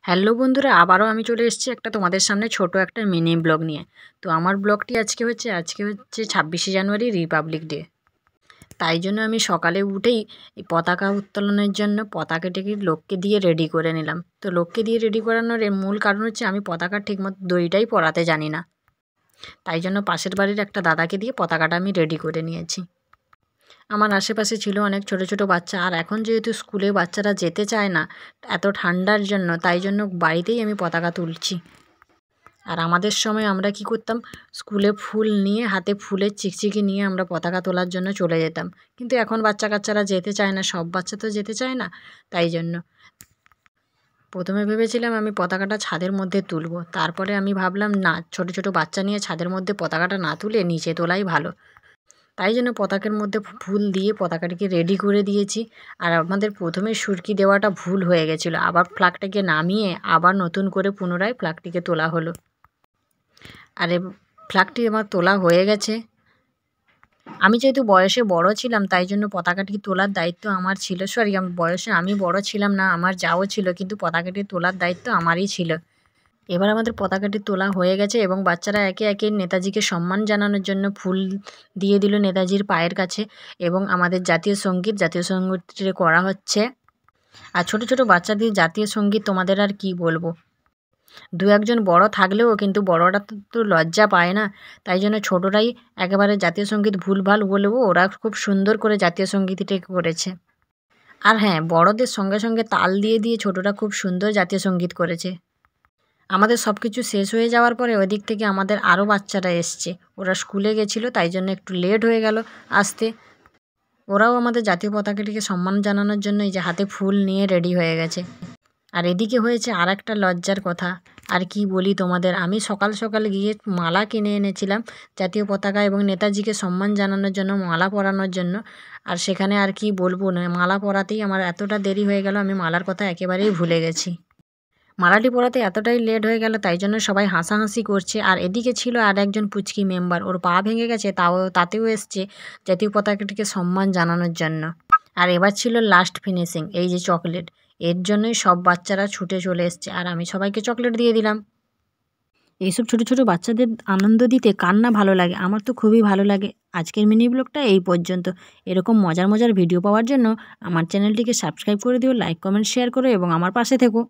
Hello বন্ধুরা, আবারও আমি চলে এসেছি একটা তোমাদের সামনে ছোট একটা মিনি ব্লগ নিয়ে। তো আমার ব্লগটি আজকে হচ্ছে 26শে জানুয়ারি, রিপাবলিক ডে। তাই জন্য আমি সকালে উঠেই এই পতাকা উত্তোলনের জন্য পতাকাটিকে লোককে দিয়ে রেডি করে নিলাম। তো লোককে দিয়ে রেডি করানোর এর মূল কারণ হচ্ছে আমি পতাকা ঠিকমতো দড়িটাই পরাতে জানি না। তাই জন্য পাশের বাড়ির একটা দাদাকে দিয়ে পতাকাটা আমি রেডি করে নিয়েছি। আমার আশেপাশে ছিল অনেক ছোট ছোট বাচ্চা, আর এখন যেহেতু স্কুলে বাচ্চারা যেতে চায় না এত ঠান্ডার জন্য, তাই জন্য বাড়িতেই আমি পতাকা তুলছি। আর আমাদের সময় আমরা কি করতাম, স্কুলে ফুল নিয়ে, হাতে ফুলের চিকচিকি নিয়ে আমরা পতাকা তোলার জন্য চলে যেতাম। কিন্তু এখন বাচ্চা কাচ্চারা যেতে চায় না, সব বাচ্চা তো যেতে চায় না। তাই জন্য প্রথমে ভেবেছিলাম আমি পতাকাটা ছাদের মধ্যে তুলব, তারপরে আমি ভাবলাম না, ছোট ছোট বাচ্চা নিয়ে ছাদের মধ্যে পতাকাটা না তুলে নিচে তোলাই ভালো। তাই জন্য পতাকার মধ্যে ফুল দিয়ে পতাকাটিকে রেডি করে দিয়েছি। আর আমাদের প্রথমে সুরকি দেওয়াটা ভুল হয়ে গেছিলো, আবার ফ্ল্যাগটাকে নামিয়ে আবার নতুন করে পুনরায় ফ্ল্যাগটিকে তোলা হলো। আর ফ্ল্যাগটি আমার তোলা হয়ে গেছে। আমি যেহেতু বয়সে বড় ছিলাম, তাই জন্য পতাকাটি তোলার দায়িত্ব আমার ছিল। সরি, বয়সে আমি বড় ছিলাম না, আমার যাও ছিল, কিন্তু পতাকাটি তোলার দায়িত্ব আমারই ছিল। এবার আমাদের পতাকাটি তোলা হয়ে গেছে এবং বাচ্চারা একে একে নেতাজিকে সম্মান জানানোর জন্য ফুল দিয়ে দিল নেতাজির পায়ের কাছে, এবং আমাদের জাতীয় সঙ্গীতটি করা হচ্ছে। আর ছোট ছোট বাচ্চাদের জাতীয় সঙ্গীত তোমাদের আর কি বলবো, দু একজন বড় থাকলেও কিন্তু বড়রা তো লজ্জা পায় না। তাই জন্য ছোটরাই একেবারে জাতীয় সঙ্গীত ভুলভাল বলবো, ওরা খুব সুন্দর করে জাতীয় সঙ্গীতটাকে করেছে। আর হ্যাঁ, বড়দের সঙ্গে সঙ্গে তাল দিয়ে দিয়ে ছোটরা খুব সুন্দর জাতীয় সঙ্গীত করেছে। আমাদের সব কিছু শেষ হয়ে যাওয়ার পরে ওই দিক থেকে আমাদের আরও বাচ্চারা এসছে, ওরা স্কুলে গেছিলো, তাই জন্য একটু লেট হয়ে গেল আসতে। ওরাও আমাদের জাতীয় পতাকাটিকে সম্মান জানানোর জন্য এই যে হাতে ফুল নিয়ে রেডি হয়ে গেছে। আর এদিকে হয়েছে আর একটা লজ্জার কথা, আর কি বলি তোমাদের, আমি সকাল সকাল গিয়ে মালা কিনে এনেছিলাম জাতীয় পতাকা এবং নেতাজিকে সম্মান জানানোর জন্য, মালা পরানোর জন্য। আর সেখানে আর কি বলবো না, মালা পরাতেই আমার এতটা দেরি হয়ে গেল, আমি মালার কথা একেবারেই ভুলে গেছি। মালাটি পরাতে এতটাই লেট হয়ে গেল, তাই জন্য সবাই হাসাহাসি করছে। আর এদিকে ছিল আর একজন পুচকি মেম্বার, ওর পা ভেঙে গেছে, তাতেও এসছে জাতীয় পতাকাটিকে সম্মান জানানোর জন্য। আর এবার ছিল লাস্ট ফিনিশিং, এই যে চকলেট, এর জন্যই সব বাচ্চারা ছুটে চলে এসছে, আর আমি সবাইকে চকলেট দিয়ে দিলাম। এইসব ছোট ছোট বাচ্চাদের আনন্দ দিতে কার না ভালো লাগে, আমার তো খুবই ভালো লাগে। আজকের মিনি ব্লগটা এই পর্যন্ত। এরকম মজার মজার ভিডিও পাওয়ার জন্য আমার চ্যানেলটিকে সাবস্ক্রাইব করে দিও, লাইক কমেন্ট শেয়ার করো এবং আমার পাশে থেকো।